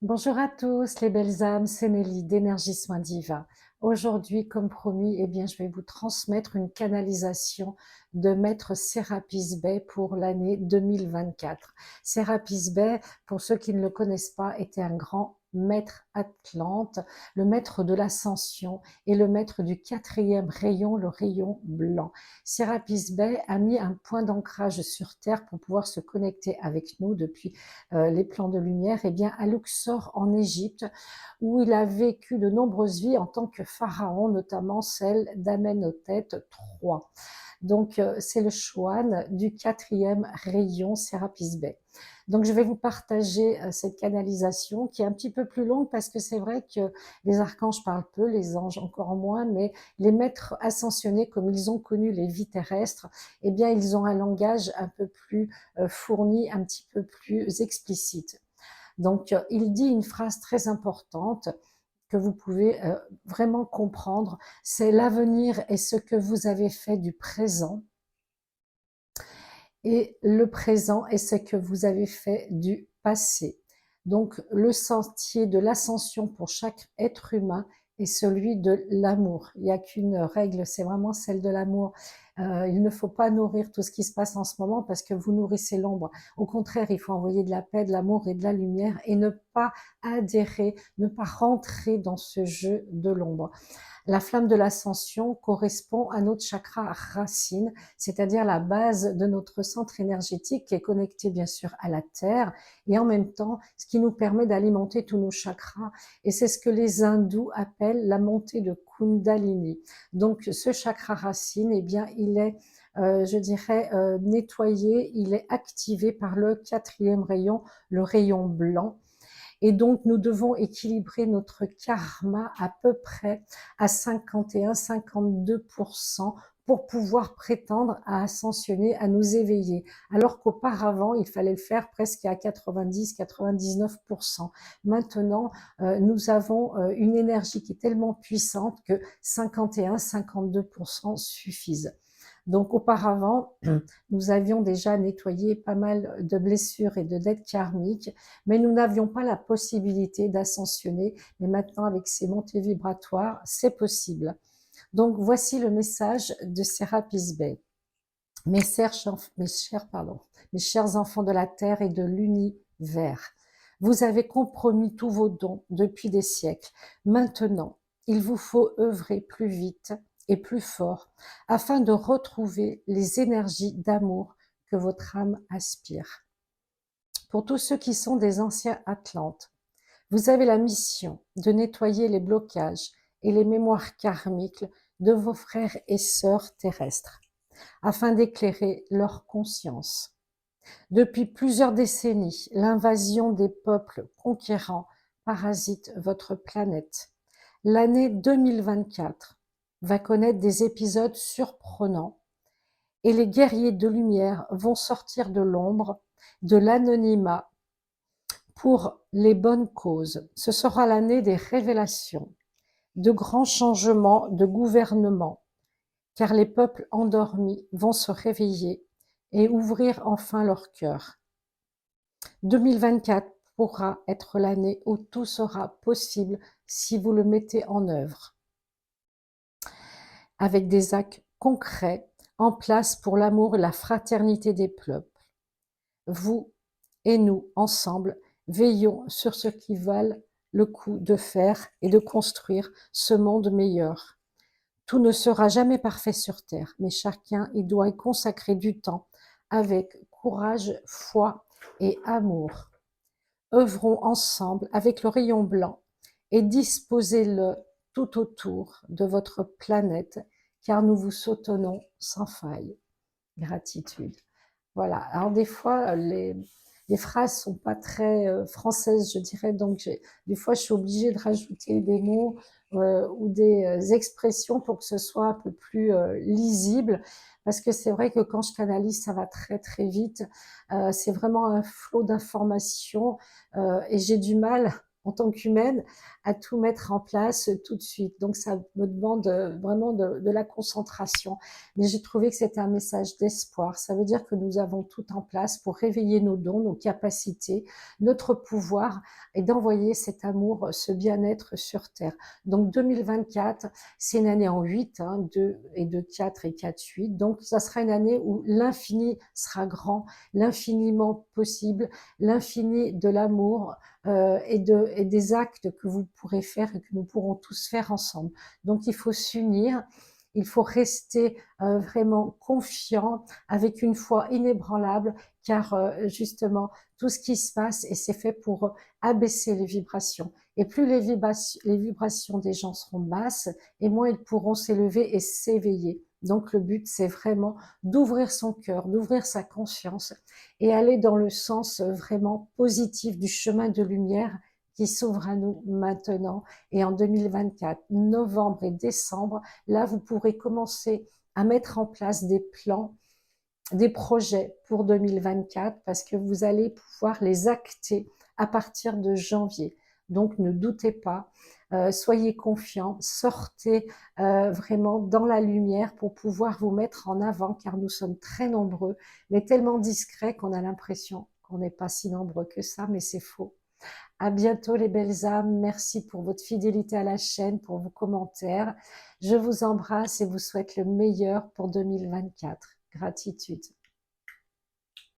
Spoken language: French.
Bonjour à tous les belles âmes, c'est Nelly d'Énergie Soins Divins. Aujourd'hui, comme promis, je vais vous transmettre une canalisation de Maître Sérapis Bey pour l'année 2024. Sérapis Bey, pour ceux qui ne le connaissent pas, était un grand maître Atlante, le maître de l'ascension et le maître du quatrième rayon, le rayon blanc. Sérapis Bey a mis un point d'ancrage sur Terre pour pouvoir se connecter avec nous depuis les plans de lumière, à Luxor en Égypte, où il a vécu de nombreuses vies en tant que pharaon, notamment celle d'Amenhotep III. Donc, c'est le Chouan du quatrième rayon Sérapis Bey. Donc, je vais vous partager cette canalisation qui est un petit peu plus longue parce que c'est vrai que les archanges parlent peu, les anges encore moins, mais les maîtres ascensionnés, comme ils ont connu les vies terrestres, ils ont un langage un peu plus fourni, un petit peu plus explicite. Donc, il dit une phrase très importante que vous pouvez vraiment comprendre, c'est l'avenir est ce que vous avez fait du présent et le présent est ce que vous avez fait du passé. Donc, le sentier de l'ascension pour chaque être humain est celui de l'amour. Il n'y a qu'une règle, c'est vraiment celle de l'amour. Il ne faut pas nourrir tout ce qui se passe en ce moment parce que vous nourrissez l'ombre. Au contraire, il faut envoyer de la paix, de l'amour et de la lumière et ne pas adhérer, ne pas rentrer dans ce jeu de l'ombre. La flamme de l'ascension correspond à notre chakra racine, c'est-à-dire la base de notre centre énergétique qui est connecté bien sûr à la terre et en même temps ce qui nous permet d'alimenter tous nos chakras, et c'est ce que les hindous appellent la montée de Kundalini. Donc ce chakra racine, il est je dirais nettoyé, il est activé par le quatrième rayon, le rayon blanc. Et donc, nous devons équilibrer notre karma à peu près à 51-52% pour pouvoir prétendre à ascensionner, à nous éveiller. Alors qu'auparavant, il fallait le faire presque à 90-99%. Maintenant, nous avons une énergie qui est tellement puissante que 51-52% suffisent. Donc auparavant, nous avions déjà nettoyé pas mal de blessures et de dettes karmiques, mais nous n'avions pas la possibilité d'ascensionner. Mais maintenant, avec ces montées vibratoires, c'est possible. Donc voici le message de Sérapis Bey. Mes chers enfants de la Terre et de l'univers, vous avez compromis tous vos dons depuis des siècles. Maintenant, il vous faut œuvrer plus vite et plus fort afin de retrouver les énergies d'amour que votre âme aspire. Pour tous ceux qui sont des anciens Atlantes, vous avez la mission de nettoyer les blocages et les mémoires karmiques de vos frères et sœurs terrestres afin d'éclairer leur conscience. Depuis plusieurs décennies, l'invasion des peuples conquérants parasite votre planète. L'année 2024 va connaître des épisodes surprenants et les guerriers de lumière vont sortir de l'ombre, de l'anonymat pour les bonnes causes. Ce sera l'année des révélations, de grands changements de gouvernement, car les peuples endormis vont se réveiller et ouvrir enfin leur cœur. 2024 pourra être l'année où tout sera possible si vous le mettez en œuvre, avec des actes concrets en place pour l'amour et la fraternité des peuples. Vous et nous, ensemble, veillons sur ce qui valent le coup de faire et de construire ce monde meilleur. Tout ne sera jamais parfait sur Terre, mais chacun y doit y consacrer du temps avec courage, foi et amour. Œuvrons ensemble avec le rayon blanc et disposez-le tout autour de votre planète, car nous vous soutenons sans faille. Gratitude. Voilà. Alors des fois, les phrases sont pas très françaises, je dirais, donc des fois, je suis obligée de rajouter des mots ou des expressions pour que ce soit un peu plus lisible, parce que c'est vrai que quand je canalise, ça va très très vite. C'est vraiment un flot d'informations et j'ai du mal en tant qu'humaine, à tout mettre en place tout de suite. Donc ça me demande vraiment de la concentration. Mais j'ai trouvé que c'était un message d'espoir. Ça veut dire que nous avons tout en place pour réveiller nos dons, nos capacités, notre pouvoir et d'envoyer cet amour, ce bien-être sur Terre. Donc 2024, c'est une année en 8, hein, 2 et 2, 4 et 4, 8. Donc ça sera une année où l'infini sera grand, l'infiniment possible, l'infini de l'amour et des actes que vous pourrez faire et que nous pourrons tous faire ensemble. Donc il faut s'unir, il faut rester vraiment confiant, avec une foi inébranlable, car justement, tout ce qui se passe, et c'est fait pour abaisser les vibrations. Et plus les vibrations des gens seront basses, et moins ils pourront s'élever et s'éveiller. Donc le but, c'est vraiment d'ouvrir son cœur, d'ouvrir sa conscience et aller dans le sens vraiment positif du chemin de lumière qui s'ouvre à nous maintenant. Et en 2024, novembre et décembre, là, vous pourrez commencer à mettre en place des plans, des projets pour 2024 parce que vous allez pouvoir les acter à partir de janvier. Donc ne doutez pas, soyez confiants, sortez vraiment dans la lumière pour pouvoir vous mettre en avant car nous sommes très nombreux, mais tellement discrets qu'on a l'impression qu'on n'est pas si nombreux que ça, mais c'est faux. À bientôt les belles âmes, merci pour votre fidélité à la chaîne, pour vos commentaires. Je vous embrasse et vous souhaite le meilleur pour 2024. Gratitude.